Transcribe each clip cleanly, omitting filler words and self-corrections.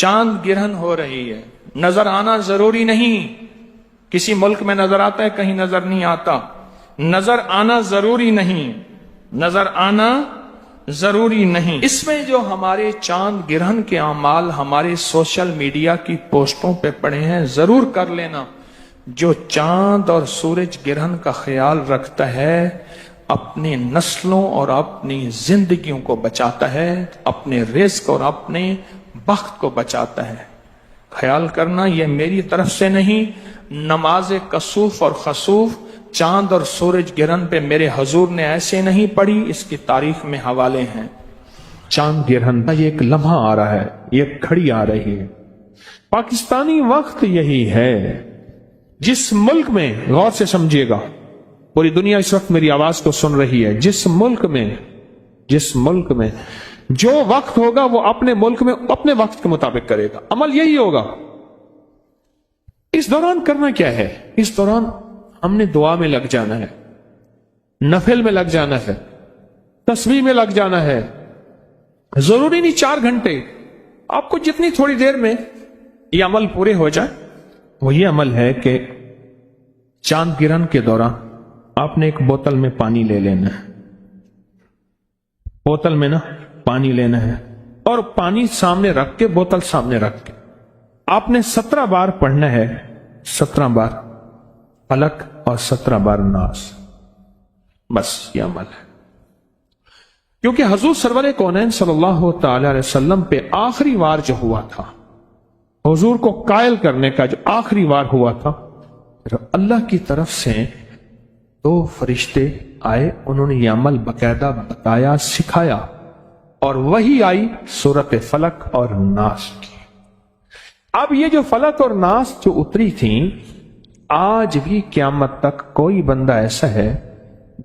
چاند گرہن ہو رہی ہے، نظر آنا ضروری نہیں، کسی ملک میں نظر آتا ہے کہیں نظر نہیں آتا، نظر آنا ضروری نہیں، نظر آنا ضروری نہیں۔ اس میں جو ہمارے چاند گرہن کے اعمال ہمارے سوشل میڈیا کی پوسٹوں پہ پڑے ہیں، ضرور کر لینا۔ جو چاند اور سورج گرہن کا خیال رکھتا ہے اپنی نسلوں اور اپنی زندگیوں کو بچاتا ہے، اپنے رزق اور اپنے بخت کو بچاتا ہے۔ خیال کرنا یہ میری طرف سے نہیں، نماز کسوف اور خسوف چاند اور سورج گرہن پہ میرے حضور نے ایسے نہیں پڑھی، اس کی تاریخ میں حوالے ہیں۔ چاند گرہن کا یہ ایک لمحہ آ رہا ہے، یہ گھڑی آ رہی ہے۔ پاکستانی وقت یہی ہے۔ جس ملک میں، غور سے سمجھیے گا، پوری دنیا اس وقت میری آواز کو سن رہی ہے، جس ملک میں جو وقت ہوگا وہ اپنے ملک میں اپنے وقت کے مطابق کرے گا، عمل یہی ہوگا۔ اس دوران کرنا کیا ہے؟ اس دوران ہم نے دعا میں لگ جانا ہے، نفل میں لگ جانا ہے، تسبیح میں لگ جانا ہے۔ ضروری نہیں 4 گھنٹے، آپ کو جتنی تھوڑی دیر میں یہ عمل پورے ہو جائے۔ وہ یہ عمل ہے کہ چاند گرہن کے دوران آپ نے ایک بوتل میں پانی لے لینا ہے، بوتل میں پانی لینا ہے، اور پانی سامنے رکھ کے، بوتل سامنے رکھ کے آپ نے 17 بار پڑھنا ہے، 17 بار فلک اور 17 بار ناس۔ بس یہ عمل ہے، کیونکہ حضور سرور کونین صلی اللہ تعالی علیہ وسلم پہ آخری وار جو ہوا تھا، حضور کو قائل کرنے کا جو آخری وار ہوا تھا، اللہ کی طرف سے 2 فرشتے آئے، انہوں نے یہ عمل باقاعدہ بتایا، سکھایا، اور وہی آئی سورت فلک اور ناس کی۔ اب یہ جو فلک اور ناس جو اتری تھیں، آج بھی قیامت تک کوئی بندہ ایسا ہے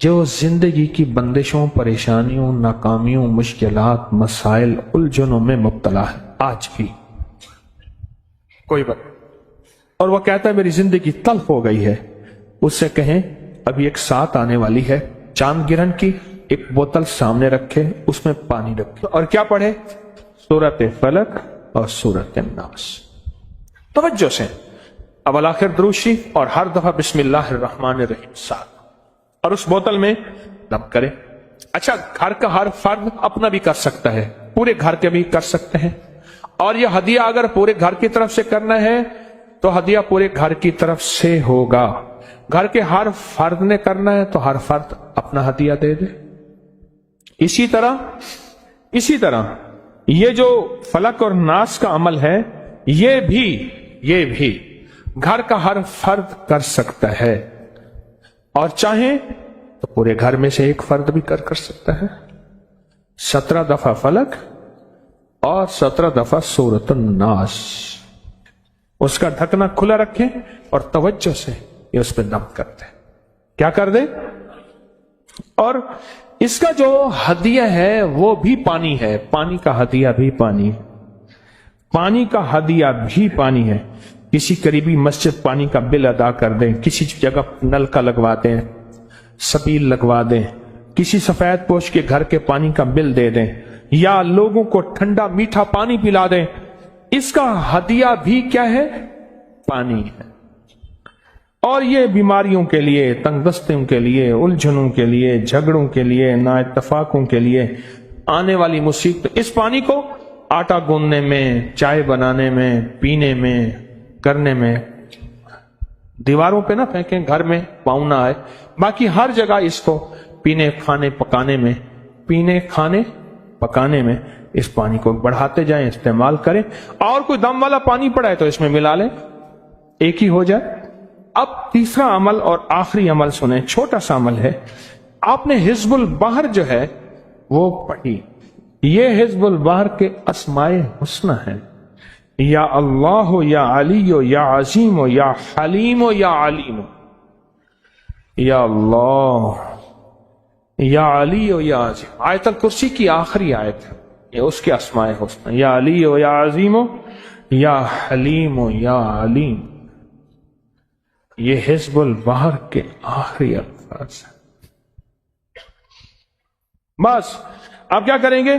جو زندگی کی بندشوں، پریشانیوں، ناکامیوں، مشکلات، مسائل، الجھنوں میں مبتلا ہے، آج بھی کوئی بندہ، اور وہ کہتا ہے میری زندگی تلخ ہو گئی ہے۔ اس سے کہیں ابھی ایک ساتھ آنے والی ہے چاند گرہن کی، ایک بوتل سامنے رکھے، اس میں پانی رکھے، اور کیا پڑھے؟ سورت فلک اور سورت ناس۔ توجہ سے اول آخر درود شریف اور ہر دفعہ بسم اللہ الرحمن الرحیم ساتھ، اور اس بوتل میں دم کرے۔ اچھا، گھر کا ہر فرد اپنا بھی کر سکتا ہے، پورے گھر کے بھی کر سکتے ہیں، اور یہ ہدیہ اگر پورے گھر کی طرف سے کرنا ہے تو ہدیہ پورے گھر کی طرف سے ہوگا۔ گھر کے ہر فرد نے کرنا ہے تو ہر فرد اپنا ہدیہ دے دے۔ اسی طرح یہ جو فلک اور ناس کا عمل ہے، یہ بھی گھر کا ہر فرد کر سکتا ہے، اور چاہیں تو پورے گھر میں سے ایک فرد بھی کر سکتا ہے۔ 17 دفعہ فلک اور 17 دفعہ سورۃ الناس۔ اس کا ڈھکنا کھلا رکھیں اور توجہ سے یہ اس پہ دم کر دیں۔ کیا کر دیں؟ اور اس کا جو ہدیہ ہے وہ بھی پانی ہے، پانی کا ہدیہ بھی پانی ہے، پانی کا ہدیہ بھی پانی ہے۔ کسی قریبی مسجد پانی کا بل ادا کر دیں، کسی جگہ نل کا لگوا دیں، سبیل لگوا دیں، کسی سفید پوش کے گھر کے پانی کا بل دے دیں، یا لوگوں کو ٹھنڈا میٹھا پانی پلا دیں۔ اس کا ہدیہ بھی کیا ہے؟ پانی ہے۔ اور یہ بیماریوں کے لیے، تنگ دستیوں کے لیے، الجھنوں کے لیے، جھگڑوں کے لیے، نا اتفاقوں کے لیے، آنے والی مصیبت، اس پانی کو آٹا گوندنے میں، چائے بنانے میں، پینے میں، کرنے میں، دیواروں پہ نہ پھینکیں، گھر میں پاؤں نہ آئے، باقی ہر جگہ اس کو پینے کھانے پکانے میں اس پانی کو بڑھاتے جائیں، استعمال کریں۔ اور کوئی دم والا پانی پڑا ہے تو اس میں ملا لیں، ایک ہی ہو جائے۔ اب تیسرا عمل اور آخری عمل سنیں، چھوٹا سا عمل ہے۔ آپ نے حزب البحر جو ہے وہ پڑھی۔ یہ حزب البحر کے اسماء حسنى ہیں، یا اللہ، یا علی، یا عظیم، یا حلیم، یا علیم۔ یا اللہ، یا علی، یا عظیم۔ آیت الکرسی کی آخری آیت ہے، یہ اس کے اسماء حسنى، یا علی، یا عظیم، یا حلیم، یا علیم۔ یہ حزب البحر کے آخری الفاظ ہیں۔ بس اب کیا کریں گے؟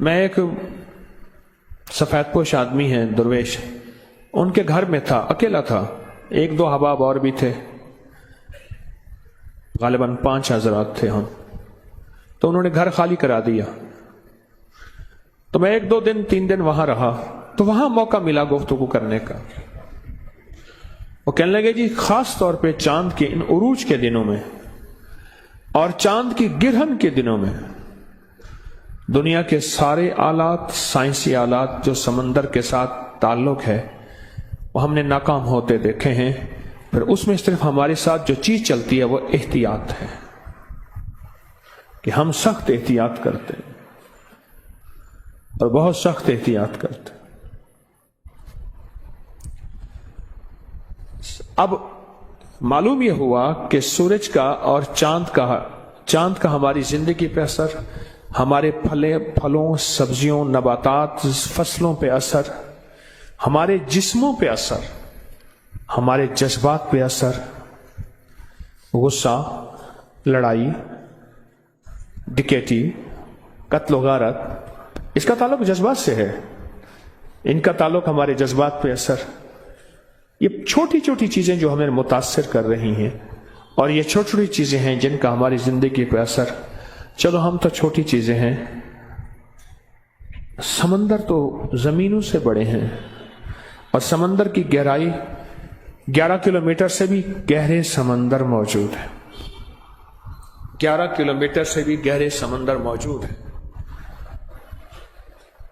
میں ایک سفید پوش آدمی ہیں درویش، ان کے گھر میں تھا، اکیلا تھا، 1-2 احباب اور بھی تھے، غالباً 5 حضرات تھے ہم. تو انہوں نے گھر خالی کرا دیا. تو میں 1-2 دن 3 دن وہاں رہا، تو وہاں موقع ملا گفتگو کرنے کا. وہ کہنے لگے جی خاص طور پہ چاند کے ان عروج کے دنوں میں اور چاند کی گرہن کے دنوں میں دنیا کے سارے آلات، سائنسی آلات جو سمندر کے ساتھ تعلق ہے، وہ ہم نے ناکام ہوتے دیکھے ہیں. پھر اس میں صرف ہمارے ساتھ جو چیز چلتی ہے وہ احتیاط ہے، کہ ہم سخت احتیاط کرتے ہیں اور بہت سخت احتیاط کرتے ہیں. اب معلوم یہ ہوا کہ سورج کا اور چاند کا ہماری زندگی پہ اثر، ہمارے پھلوں، سبزیوں، نباتات، فصلوں پہ اثر، ہمارے جسموں پہ اثر، ہمارے جذبات پہ اثر، غصہ، لڑائی، ڈکیتی، قتل و غارت، اس کا تعلق جذبات سے ہے. ان کا تعلق ہمارے جذبات پہ اثر. یہ چھوٹی چھوٹی چیزیں جو ہمیں متاثر کر رہی ہیں، اور یہ چھوٹی چھوٹی چیزیں ہیں جن کا ہماری زندگی پہ اثر. چلو ہم تو چھوٹی چیزیں ہیں، سمندر تو زمینوں سے بڑے ہیں، اور سمندر کی گہرائی 11 کلومیٹر سے بھی گہرے سمندر موجود ہے. 11 کلومیٹر سے بھی گہرے سمندر موجود ہے.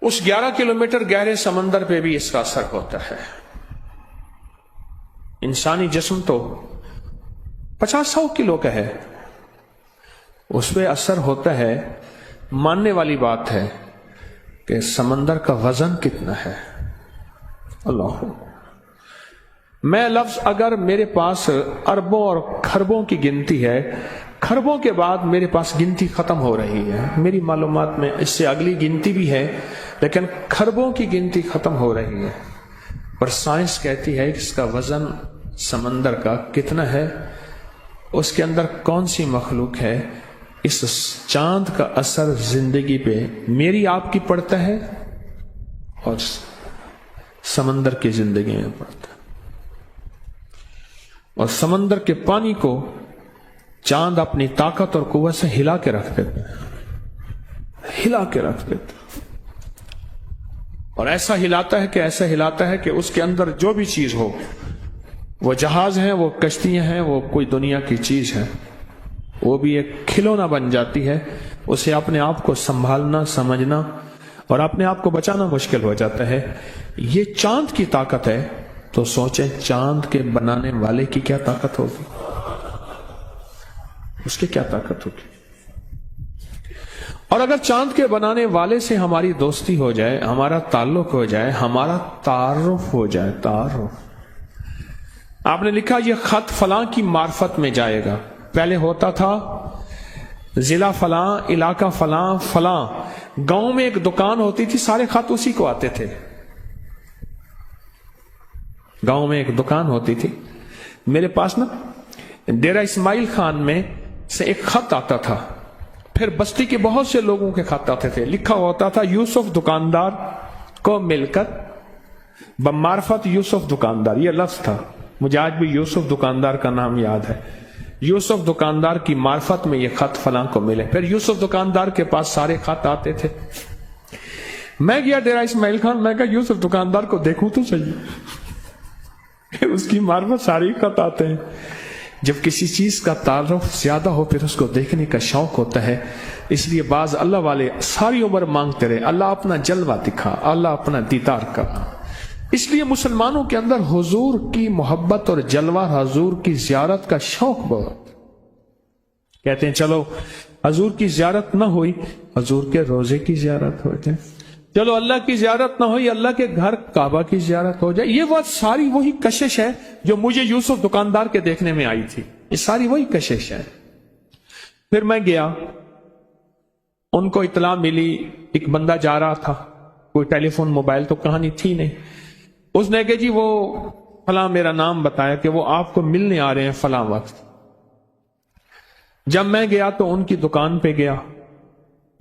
اس 11 کلومیٹر گہرے سمندر پہ بھی اس کا اثر ہوتا ہے. انسانی جسم تو 50-100 کلو کا ہے، اس پہ اثر ہوتا ہے. ماننے والی بات ہے کہ سمندر کا وزن کتنا ہے. اللہ، میں لفظ اگر میرے پاس اربوں اور کھربوں کی گنتی ہے، کھربوں کے بعد میرے پاس گنتی ختم ہو رہی ہے. میری معلومات میں اس سے اگلی گنتی بھی ہے، لیکن کھربوں کی گنتی ختم ہو رہی ہے. پر سائنس کہتی ہے کہ اس کا وزن سمندر کا کتنا ہے، اس کے اندر کون سی مخلوق ہے. اس چاند کا اثر زندگی پہ میری آپ کی پڑتا ہے اور سمندر کی زندگی میں پڑتا ہے. اور سمندر کے پانی کو چاند اپنی طاقت اور قوت سے ہلا کے رکھ دیتے ہیں، ہلا کے رکھ دیتے ہیں. اور ایسا ہلاتا ہے کہ اس کے اندر جو بھی چیز ہو، وہ جہاز ہیں، وہ کشتیاں ہیں، وہ کوئی دنیا کی چیز ہے، وہ بھی ایک کھلونا بن جاتی ہے. اسے اپنے آپ کو سنبھالنا، سمجھنا اور اپنے آپ کو بچانا مشکل ہو جاتا ہے. یہ چاند کی طاقت ہے، تو سوچیں چاند کے بنانے والے کی کیا طاقت ہوگی، اس کی کیا طاقت ہوگی. اور اگر چاند کے بنانے والے سے ہماری دوستی ہو جائے، ہمارا تعلق ہو جائے، ہمارا تعارف ہو جائے. تعارف، آپ نے لکھا یہ خط فلاں کی معرفت میں جائے گا. پہلے ہوتا تھا ضلع فلاں، علاقہ فلاں، فلاں گاؤں میں ایک دکان ہوتی تھی، سارے خط اسی کو آتے تھے. گاؤں میں ایک دکان ہوتی تھی. میرے پاس نا ڈیرہ اسماعیل خان میں سے ایک خط آتا تھا، پھر بستی کے بہت سے لوگوں کے خط آتے تھے. لکھا ہوتا تھا یوسف دکاندار کو مل کر بمعرفت یوسف دکاندار. یہ لفظ تھا، مجھے آج بھی یوسف دکاندار کا نام یاد ہے. یوسف دکاندار کی معرفت میں یہ خط فلاں کو ملے. پھر یوسف دکاندار کے پاس سارے خط آتے تھے. میں گیا ڈیرہ اسماعیل خان، میں کہا یوسف دکاندار کو دیکھوں تو صحیح، اس کی معرفت سارے خط آتے ہیں. جب کسی چیز کا تعارف زیادہ ہو پھر اس کو دیکھنے کا شوق ہوتا ہے. اس لیے بعض اللہ والے ساری عمر مانگتے رہے اللہ اپنا جلوہ دکھا، اللہ اپنا دیدار کرا. اس لیے مسلمانوں کے اندر حضور کی محبت اور جلوہ حضور کی زیارت کا شوق بہت. کہتے ہیں چلو حضور کی زیارت نہ ہوئی، حضور کے روزے کی زیارت ہو جائے. چلو اللہ کی زیارت نہ ہوئی، اللہ کے گھر کعبہ کی زیارت ہو جائے. یہ بات ساری وہی کشش ہے جو مجھے یوسف دکاندار کے دیکھنے میں آئی تھی. یہ ساری وہی کشش ہے. پھر میں گیا، ان کو اطلاع ملی ایک بندہ جا رہا تھا، کوئی ٹیلی فون موبائل تو کہانی تھی نہیں. اس نے کہا جی وہ فلاں میرا نام بتایا کہ وہ آپ کو ملنے آ رہے ہیں فلاں وقت. جب میں گیا تو ان کی دکان پہ گیا،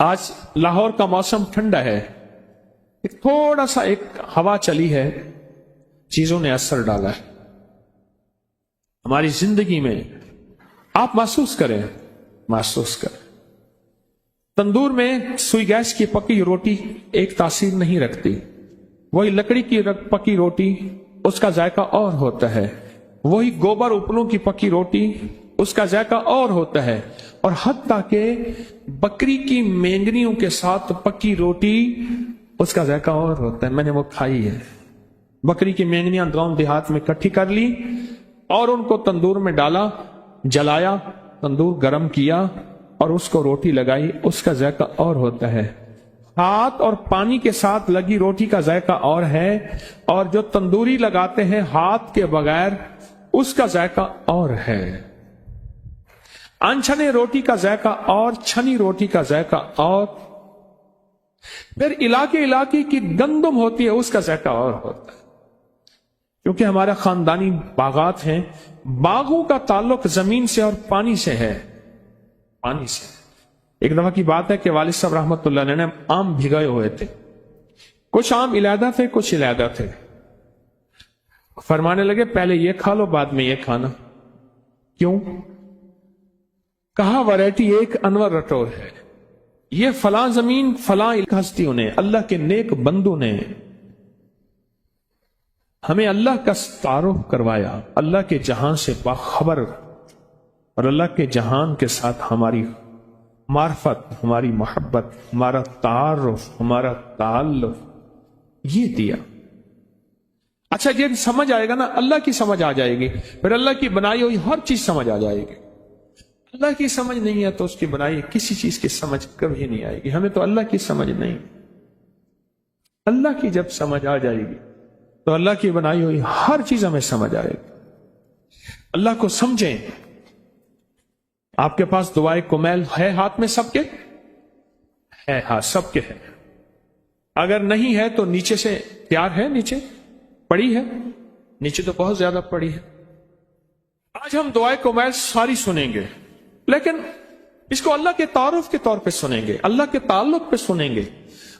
آج لاہور کا موسم ٹھنڈا ہے، ایک تھوڑا سا ایک ہوا چلی ہے، چیزوں نے اثر ڈالا ہے ہماری زندگی میں. آپ محسوس کریں، محسوس کریں. تندور میں سوئی گیس کی پکی روٹی ایک تاثیر نہیں رکھتی، وہی لکڑی کی پکی روٹی اس کا ذائقہ اور ہوتا ہے، وہی گوبر اوپلوں کی پکی روٹی اس کا ذائقہ اور ہوتا ہے. اور حتیٰ کہ بکری کی مینگنیوں کے ساتھ پکی روٹی اس کا ذائقہ اور ہوتا ہے. میں نے وہ کھائی ہے. بکری کی مینگنیاں گاؤں دیہات میں اکٹھی کر لی اور ان کو تندور میں ڈالا، جلایا، تندور گرم کیا اور اس کو روٹی لگائی، اس کا ذائقہ اور ہوتا ہے. ہاتھ اور پانی کے ساتھ لگی روٹی کا ذائقہ اور ہے، اور جو تندوری لگاتے ہیں ہاتھ کے بغیر اس کا ذائقہ اور ہے. انچھنے روٹی کا ذائقہ اور، چھنی روٹی کا ذائقہ اور. پھر علاقے علاقے کی گندم ہوتی ہے، اس کا ذائقہ اور ہوتا ہے. کیونکہ ہمارا خاندانی باغات ہیں، باغوں کا تعلق زمین سے اور پانی سے ہے، پانی سے. ایک دفعہ کی بات ہے کہ والد صاحب رحمت اللہ علیہ نے آم بھگائے ہوئے تھے. کچھ آم علیحدہ تھے، کچھ علیحدہ تھے. فرمانے لگے پہلے یہ کھا لو بعد میں یہ کھانا. کیوں؟ کہا ویرائٹی ایک انور رٹور ہے، یہ فلاں زمین فلاں ہستیوں نے، اللہ کے نیک بندوں نے ہمیں اللہ کا تعارف کروایا، اللہ کے جہان سے باخبر، اور اللہ کے جہان کے ساتھ ہماری معرفت، ہماری محبت، ہمارا تعارف، ہمارا تعلق یہ دیا. اچھا یہ سمجھ آئے گا نا، اللہ کی سمجھ آ جائے گی، پھر اللہ کی بنائی ہوئی ہر چیز سمجھ آ جائے گی. اللہ کی سمجھ نہیں ہے تو اس کی بنائی کسی چیز کی سمجھ کبھی نہیں آئے گی. ہمیں تو اللہ کی سمجھ نہیں، اللہ کی جب سمجھ آ جائے گی تو اللہ کی بنائی ہوئی ہر چیز ہمیں سمجھ آئے گی. اللہ کو سمجھیں. آپ کے پاس دعائے کمیل ہے ہاتھ میں سب کے؟ ہے، ہاں سب کے ہے. اگر نہیں ہے تو نیچے سے تیار ہے، نیچے پڑی ہے، نیچے تو بہت زیادہ پڑی ہے. آج ہم دعائے کمیل ساری سنیں گے، لیکن اس کو اللہ کے تعارف کے طور پہ سنیں گے، اللہ کے تعلق پہ سنیں گے.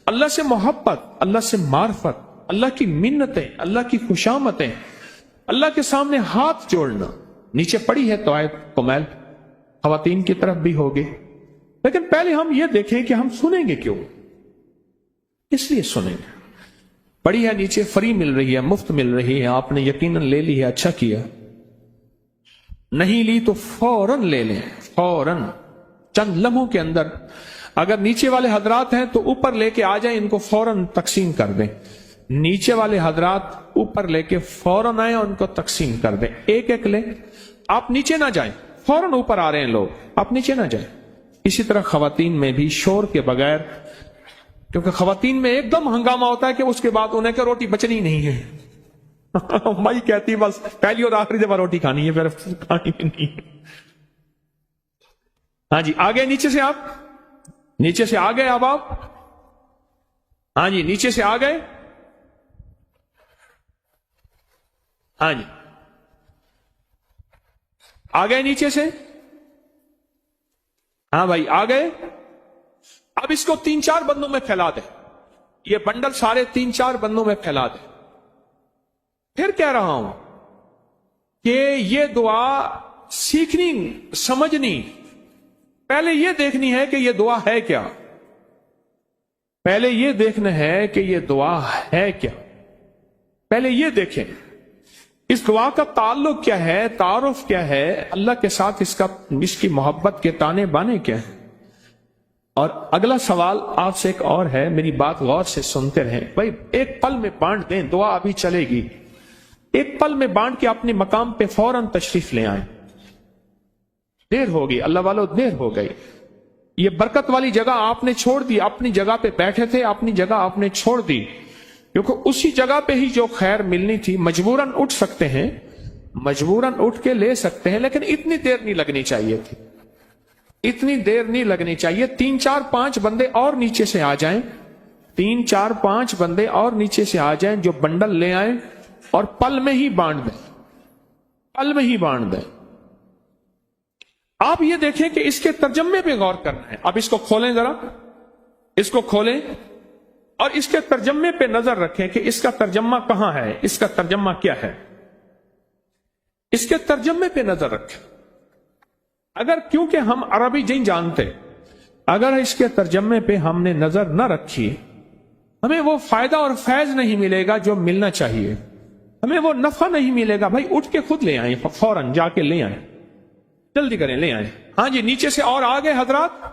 اللہ سے محبت، اللہ سے معرفت، اللہ کی منتیں، اللہ کی خوشامتیں، اللہ کے سامنے ہاتھ جوڑنا. نیچے پڑی ہے دعائے کمیل، خواتین کی طرف بھی ہوگی. لیکن پہلے ہم یہ دیکھیں کہ ہم سنیں گے کیوں، اس لیے سنیں گے. پڑی ہے نیچے، فری مل رہی ہے، مفت مل رہی ہے، آپ نے یقیناً لے لی ہے، اچھا کیا. نہیں لی تو فوراً لے لیں، فوراً چند لمحوں کے اندر. اگر نیچے والے حضرات ہیں تو اوپر لے کے آ جائیں، ان کو فوراً تقسیم کر دیں. نیچے والے حضرات اوپر لے کے فوراً آئیں اور ان کو تقسیم کر دیں. ایک ایک لیں، آپ نیچے نہ جائیں، فوراً اوپر آ رہے ہیں لوگ، آپ نیچے نہ جائیں. اسی طرح خواتین میں بھی شور کے بغیر، کیونکہ خواتین میں ایک دم ہنگامہ ہوتا ہے کہ اس کے بعد انہیں کہ روٹی بچنی نہیں ہے. مائی کہتی بس پہلی اور آخری دفعہ روٹی کھانی ہے، پھر کھانی نہیں. ہاں جی آگے، نیچے سے، آپ نیچے سے آ گئے. اب آپ ہاں جی نیچے سے آ گئے. ہاں جی آ گئے نیچے سے. ہاں بھائی آ گئے. اب اس کو 3-4 بندوں میں پھیلا دیں، یہ بنڈل سارے 3-4 بندوں میں پھیلا دیں. پھر کہہ رہا ہوں کہ یہ دعا سیکھنی، سمجھنی، پہلے یہ دیکھنی ہے کہ یہ دعا ہے کیا. پہلے یہ دیکھنا ہے کہ یہ دعا ہے کیا. پہلے یہ دیکھیں اس دعا کا تعلق کیا ہے، تعارف کیا ہے اللہ کے ساتھ، اس کی محبت کے تانے بانے کیا ہیں. اور اگلا سوال آپ سے ایک اور ہے، میری بات غور سے سنتے رہیں. بھائی ایک پل میں بانٹ دیں، دعا ابھی چلے گی. ایک پل میں بانٹ کے اپنے مقام پہ فوراً تشریف لے آئیں. دیر ہوگی اللہ والو، دیر ہو گئی. یہ برکت والی جگہ آپ نے چھوڑ دی، اپنی جگہ پہ بیٹھے تھے، اپنی جگہ آپ نے چھوڑ دی، کیونکہ اسی جگہ پہ ہی جو خیر ملنی تھی. مجبوراً اٹھ سکتے ہیں، مجبوراً اٹھ کے لے سکتے ہیں، لیکن اتنی دیر نہیں لگنی چاہیے تھی، اتنی دیر نہیں لگنی چاہیے. 3-4-5 بندے اور نیچے سے آ جائیں، 3-4-5 بندے اور نیچے سے آ جائیں جو بنڈل لے آئیں اور پل میں ہی بانٹ دیں، پل میں ہی بانٹ دیں. آپ یہ دیکھیں کہ اس کے ترجمے پہ غور کرنا ہے. اب اس کو کھولیں ذرا، اس کو کھولیں اور اس کے ترجمے پہ نظر رکھیں کہ اس کا ترجمہ کہاں ہے، اس کا ترجمہ کیا ہے. اس کے ترجمے پہ نظر رکھیں. اگر کیونکہ ہم عربی نہیں جانتے، اگر اس کے ترجمے پہ ہم نے نظر نہ رکھی، ہمیں وہ فائدہ اور فیض نہیں ملے گا جو ملنا چاہیے، ہمیں وہ نفع نہیں ملے گا. بھائی اٹھ کے خود لے آئیں، فوراً جا کے لے آئیں، جلدی کریں لے آئیں. ہاں جی، نیچے سے اور آگے حضرات.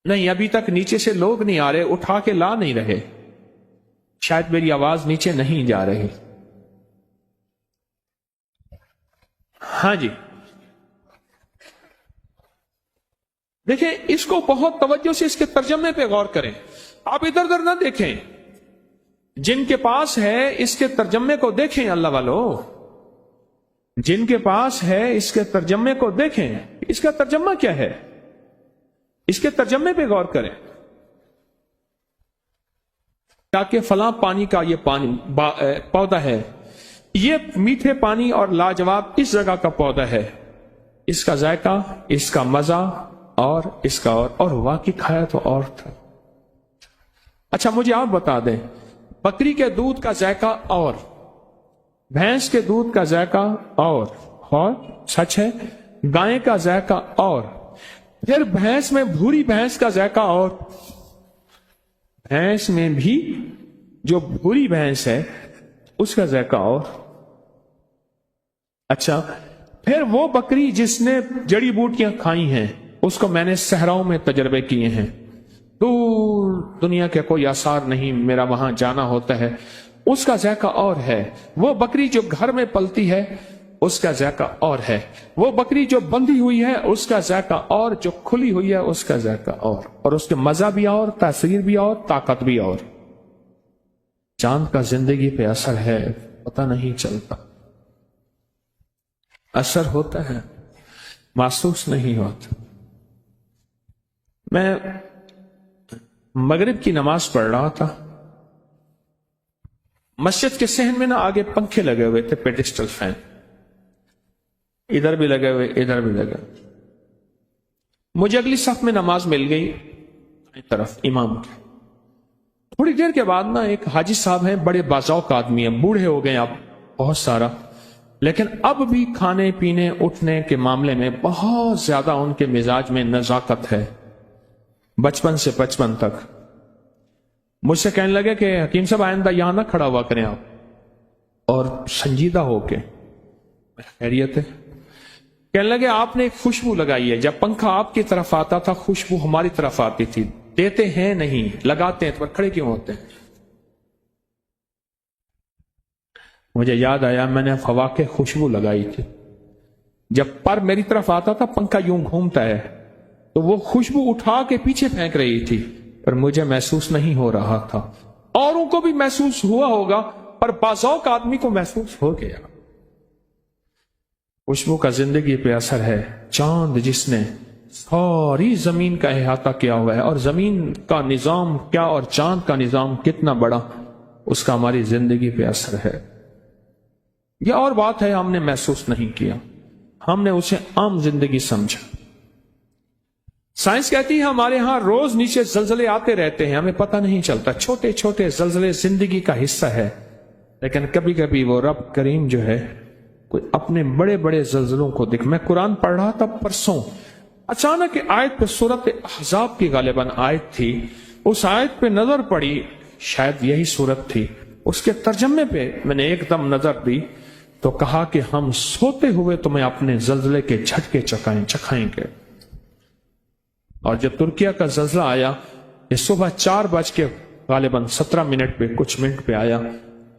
نہیں، ابھی تک نیچے سے لوگ نہیں آ رہے، اٹھا کے لا نہیں رہے، شاید میری آواز نیچے نہیں جا رہی. ہاں جی، دیکھیں اس کو بہت توجہ سے اس کے ترجمے پہ غور کریں. آپ ادھر ادھر نہ دیکھیں، جن کے پاس ہے اس کے ترجمے کو دیکھیں. اللہ والو، جن کے پاس ہے اس کے ترجمے کو دیکھیں، اس کا ترجمہ کیا ہے، اس کے ترجمے پہ غور کریں. تاکہ فلاں پانی کا یہ پانی پودا ہے، یہ میٹھے پانی اور لاجواب اس جگہ کا پودا ہے، اس کا ذائقہ، اس کا مزہ اور اس کا اور واقعی کھایا تو اور تھا. اچھا مجھے آپ بتا دیں، بکری کے دودھ کا ذائقہ اور بھینس کے دودھ کا ذائقہ اور سچ ہے، گائے کا ذائقہ اور پھر بھینس میں بھوری بھینس کا ذائقہ اور بھینس میں بھی جو بھوری بھینس ہے اس کا ذائقہ اور. اچھا پھر وہ بکری جس نے جڑی بوٹیاں کھائی ہیں، اس کو میں نے صحراؤں میں تجربے کیے ہیں، دور دنیا کے کوئی آثار نہیں، میرا وہاں جانا ہوتا ہے، اس کا ذائقہ اور ہے. وہ بکری جو گھر میں پلتی ہے اس کا ذائقہ اور ہے. وہ بکری جو بندھی ہوئی ہے اس کا ذائقہ اور، جو کھلی ہوئی ہے اس کا ذائقہ اور اس کے مزہ بھی اور، تاثیر بھی اور، طاقت بھی اور. چاند کا زندگی پہ اثر ہے، پتہ نہیں چلتا. اثر ہوتا ہے، محسوس نہیں ہوتا. میں مغرب کی نماز پڑھ رہا تھا، مسجد کے صحن میں نا آگے پنکھے لگے ہوئے تھے، پیڈسٹل فین، ادھر بھی لگے ہوئے ادھر بھی لگے. مجھے اگلی صف میں نماز مل گئی طرف امام کے. تھوڑی دیر کے بعد نا ایک حاجی صاحب ہیں، بڑے باذوق آدمی ہیں، بوڑھے ہو گئے اب بہت سارا، لیکن اب بھی کھانے پینے اٹھنے کے معاملے میں بہت زیادہ ان کے مزاج میں نزاکت ہے، بچپن سے بچپن تک. مجھ سے کہنے لگے کہ حکیم صاحب آئندہ یہاں نہ کھڑا ہوا کریں آپ، اور سنجیدہ ہو کے. خیریت ہے؟ کہنے لگے آپ نے ایک خوشبو لگائی ہے، جب پنکھا آپ کی طرف آتا تھا خوشبو ہماری طرف آتی تھی. دیتے ہیں نہیں، لگاتے ہیں، تو کھڑے کیوں ہوتے ہیں؟ مجھے یاد آیا میں نے فواکہ خوشبو لگائی تھی، جب پر میری طرف آتا تھا پنکھا یوں گھومتا ہے تو وہ خوشبو اٹھا کے پیچھے پھینک رہی تھی، پر مجھے محسوس نہیں ہو رہا تھا. اوروں کو بھی محسوس ہوا ہوگا، پر باذوق آدمی کو محسوس ہو گیا. خوشبو کا زندگی پہ اثر ہے. چاند جس نے ساری زمین کا احاطہ کیا ہوا ہے، اور زمین کا نظام کیا اور چاند کا نظام کتنا بڑا، اس کا ہماری زندگی پہ اثر ہے. یہ اور بات ہے ہم نے محسوس نہیں کیا، ہم نے اسے عام زندگی سمجھا. سائنس کہتی ہے ہمارے ہاں روز نیچے زلزلے آتے رہتے ہیں، ہمیں پتہ نہیں چلتا. چھوٹے چھوٹے زلزلے زندگی کا حصہ ہے، لیکن کبھی کبھی وہ رب کریم جو ہے کوئی اپنے بڑے بڑے زلزلوں کو دیکھ. میں قرآن پڑھ رہا تھا پرسوں، اچانک آیت پہ سورت احزاب کی غالباً آیت تھی، اس آیت پہ نظر پڑی، شاید یہی سورت تھی. اس کے ترجمے پہ میں نے ایک دم نظر دی تو کہا کہ ہم سوتے ہوئے تمہیں اپنے زلزلے کے جھٹکے چکھائیں گے. اور جب ترکیہ کا زلزلہ آیا، یہ صبح 4 غالباً 17 پہ کچھ منٹ پہ آیا،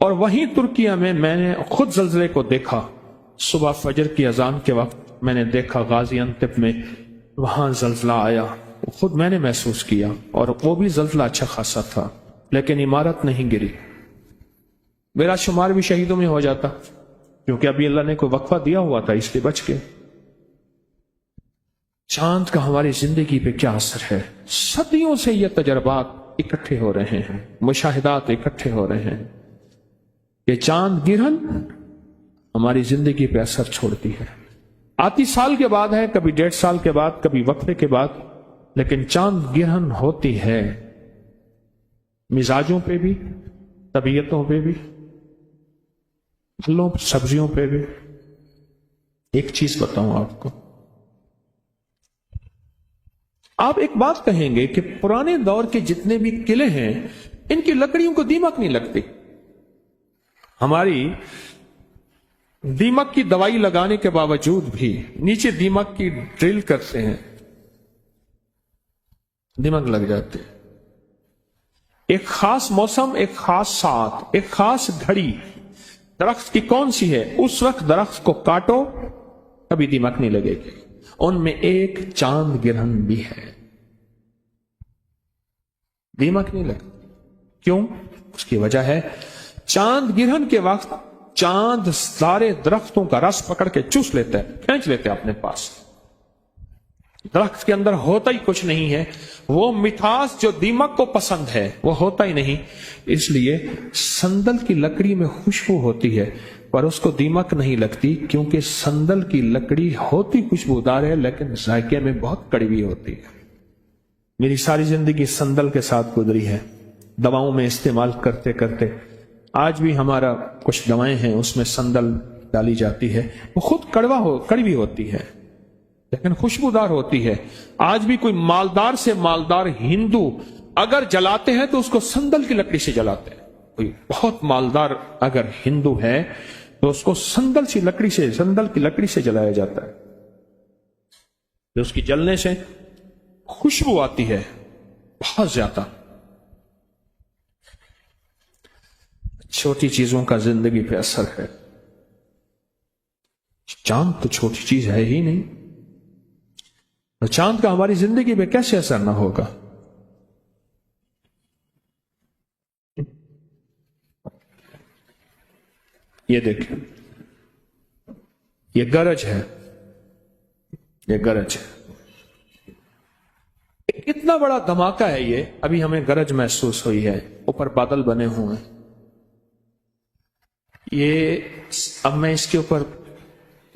اور وہیں ترکیہ میں نے خود زلزلے کو دیکھا. صبح فجر کی اذان کے وقت میں نے دیکھا غازی انتب میں وہاں زلزلہ آیا، خود میں نے محسوس کیا، اور وہ بھی زلزلہ اچھا خاصا تھا، لیکن عمارت نہیں گری. میرا شمار بھی شہیدوں میں ہو جاتا، کیونکہ ابھی اللہ نے کوئی وقفہ دیا ہوا تھا، اس لیے بچ کے. چاند کا ہماری زندگی پہ کیا اثر ہے؟ صدیوں سے یہ تجربات اکٹھے ہو رہے ہیں، مشاہدات اکٹھے ہو رہے ہیں. یہ چاند گرہن ہماری زندگی پہ اثر چھوڑتی ہے. آتی سال کے بعد ہے، کبھی 1.5 سال کے بعد، کبھی وقفے کے بعد، لیکن چاند گرہن ہوتی ہے مزاجوں پہ بھی، طبیعتوں پہ بھی، پھلوں سبزیوں پہ بھی۔ ایک چیز بتاؤں آپ کو، آپ ایک بات کہیں گے کہ پرانے دور کے جتنے بھی قلعے ہیں ان کی لکڑیوں کو دیمک نہیں لگتی۔ ہماری دیمک کی دوائی لگانے کے باوجود بھی نیچے دیمک کی ڈرل کرتے ہیں، دیمک لگ جاتے ہیں۔ ایک خاص موسم، ایک خاص ساعت، ایک خاص گھڑی درخت کی کون سی ہے، اس وقت درخت کو کاٹو کبھی دیمک نہیں لگے گی۔ ان میں ایک چاند گرہن بھی ہے، دیمک نہیں لگتی۔ کیوں؟ اس کی وجہ ہے چاند گرہن کے وقت چاند سارے درختوں کا رس پکڑ کے چوس لیتا ہے، کھینچ لیتے اپنے پاس۔ درخت کے اندر ہوتا ہی کچھ نہیں ہے، وہ مٹھاس جو دیمک کو پسند ہے وہ ہوتا ہی نہیں۔ اس لیے سندل کی لکڑی میں خوشبو ہوتی ہے پر اس کو دیمک نہیں لگتی، کیونکہ سندل کی لکڑی ہوتی خوشبودار ہے لیکن ذائقے میں بہت کڑوی ہوتی ہے۔ میری ساری زندگی سندل کے ساتھ گزری ہے، دواؤں میں استعمال کرتے کرتے۔ آج بھی ہمارا کچھ دوائیں ہیں اس میں سندل ڈالی جاتی ہے، وہ خود کڑوی ہوتی ہے لیکن خوشبودار ہوتی ہے۔ آج بھی کوئی مالدار سے مالدار ہندو اگر جلاتے ہیں تو اس کو سندل کی لکڑی سے جلاتے ہیں۔ کوئی بہت مالدار اگر ہندو ہے تو اس کو سندل کی لکڑی سے جلایا جاتا ہے، تو اس کی جلنے سے خوشبو آتی ہے بہت زیادہ۔ چھوٹی چیزوں کا زندگی پہ اثر ہے، چاند تو چھوٹی چیز ہے ہی نہیں، تو چاند کا ہماری زندگی پہ کیسے اثر نہ ہوگا؟ یہ دیکھیں، یہ گرج ہے، یہ گرج ہے، کتنا بڑا دھماکہ ہے یہ۔ ابھی ہمیں گرج محسوس ہوئی ہے، اوپر بادل بنے ہوئے ہیں۔ یہ اب میں اس کے اوپر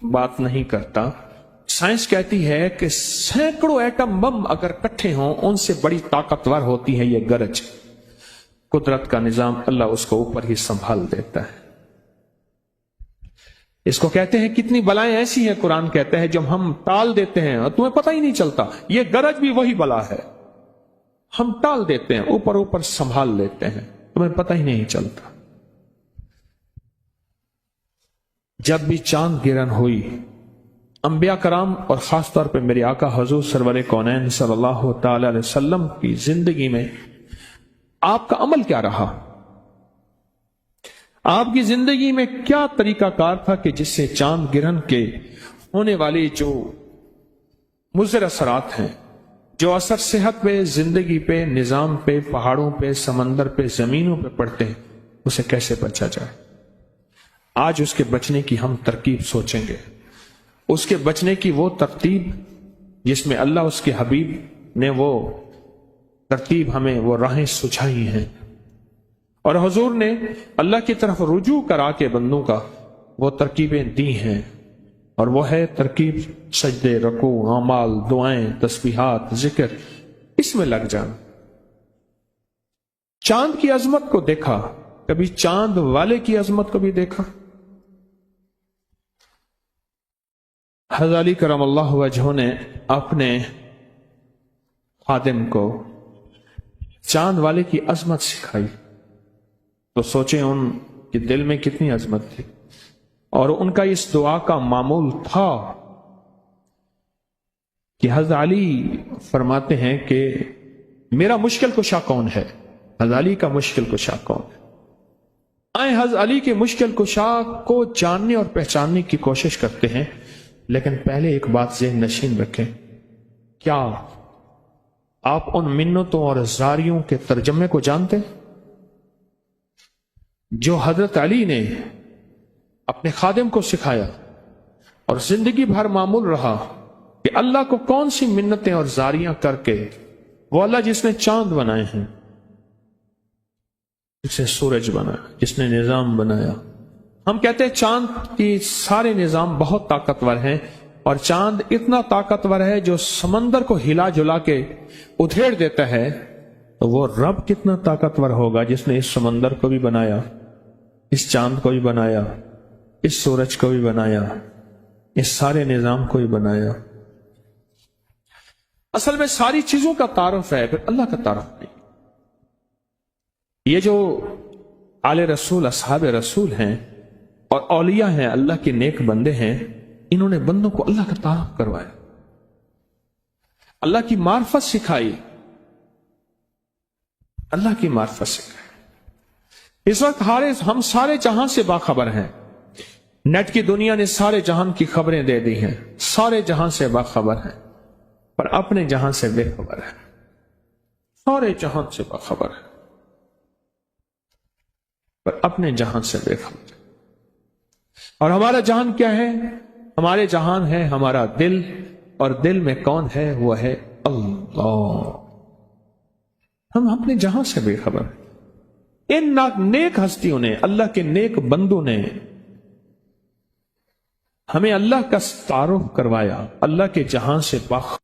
بات نہیں کرتا۔ سائنس کہتی ہے کہ سینکڑوں ایٹم بم اگر اکٹھے ہوں ان سے بڑی طاقتور ہوتی ہے یہ گرج۔ قدرت کا نظام، اللہ اس کو اوپر ہی سنبھال دیتا ہے۔ اس کو کہتے ہیں کتنی بلائیں ایسی ہیں، قرآن کہتا ہے جب ہم ٹال دیتے ہیں اور تمہیں پتہ ہی نہیں چلتا۔ یہ گرج بھی وہی بلا ہے، ہم ٹال دیتے ہیں، اوپر سنبھال لیتے ہیں، تمہیں پتہ ہی نہیں چلتا۔ جب بھی چاند گرہن ہوئی، انبیاء کرام اور خاص طور پہ میرے آقا حضور سرور کونین صلی اللہ تعالی علیہ وسلم کی زندگی میں آپ کا عمل کیا رہا؟ آپ کی زندگی میں کیا طریقہ کار تھا کہ جس سے چاند گرہن کے ہونے والی جو مضر اثرات ہیں، جو اثر صحت پہ، زندگی پہ، نظام پہ، پہاڑوں پہ، سمندر پہ، زمینوں پہ پڑتے ہیں، اسے کیسے بچا جائے؟ آج اس کے بچنے کی ہم ترکیب سوچیں گے، اس کے بچنے کی وہ ترتیب جس میں اللہ اس کے حبیب نے وہ ترتیب ہمیں وہ راہیں سجھائی ہیں، اور حضور نے اللہ کی طرف رجوع کرا کے بندوں کا وہ ترکیبیں دی ہیں، اور وہ ہے ترکیب سجدے، رکوع، اعمال، دعائیں، تسبیحات، ذکر، اس میں لگ جانا۔ چاند کی عظمت کو دیکھا، کبھی چاند والے کی عظمت کو بھی دیکھا؟ حضرت علی کرم اللہ وجہہ نے اپنے خادم کو چاند والے کی عظمت سکھائی، تو سوچیں ان کے دل میں کتنی عظمت تھی، اور ان کا اس دعا کا معمول تھا کہ حضرت علی فرماتے ہیں کہ میرا مشکل کشا کون ہے؟ حضرت علی کا مشکل کشا کون ہے؟ آئیں حضرت علی کے مشکل کشا کو جاننے اور پہچاننے کی کوشش کرتے ہیں، لیکن پہلے ایک بات ذہن نشین رکھیں، کیا آپ ان منتوں اور زاریوں کے ترجمے کو جانتے ہیں جو حضرت علی نے اپنے خادم کو سکھایا اور زندگی بھر معمول رہا کہ اللہ کو کون سی منتیں اور زاریاں کر کے، وہ اللہ جس نے چاند بنائے ہیں، جس نے سورج بنایا، جس نے نظام بنایا۔ ہم کہتے ہیں چاند کی سارے نظام بہت طاقتور ہیں، اور چاند اتنا طاقتور ہے جو سمندر کو ہلا جلا کے ادھیڑ دیتا ہے، تو وہ رب کتنا طاقتور ہوگا جس نے اس سمندر کو بھی بنایا، اس چاند کو بھی بنایا، اس سورج کو بھی بنایا، اس سارے نظام کو بھی بنایا۔ اصل میں ساری چیزوں کا تعارف ہے، پھر اللہ کا تعارف نہیں۔ یہ جو آل رسول، اصحاب رسول ہیں اور اولیاء ہیں، اللہ کے نیک بندے ہیں، انہوں نے بندوں کو اللہ کا تعارف کروایا، اللہ کی معرفت سکھائی، اللہ کی معرفت سکھائی۔ اس وقت ہم سارے جہاں سے باخبر ہیں، نیٹ کی دنیا نے سارے جہان کی خبریں دے دی ہیں، سارے جہاں سے باخبر ہیں، پر اپنے جہاں سے بے خبر ہے۔ سارے جہان سے باخبر ہے پر اپنے جہان سے بے خبر ہے۔ اور ہمارا جہان کیا ہے؟ ہمارے جہان ہے ہمارا دل، اور دل میں کون ہے؟ وہ ہے اللہ۔ ہم اپنے جہاں سے بے خبر ہیں۔ ان نیک ہستیوں نے، اللہ کے نیک بندوں نے ہمیں اللہ کا تعارف کروایا، اللہ کے جہاں سے باخبر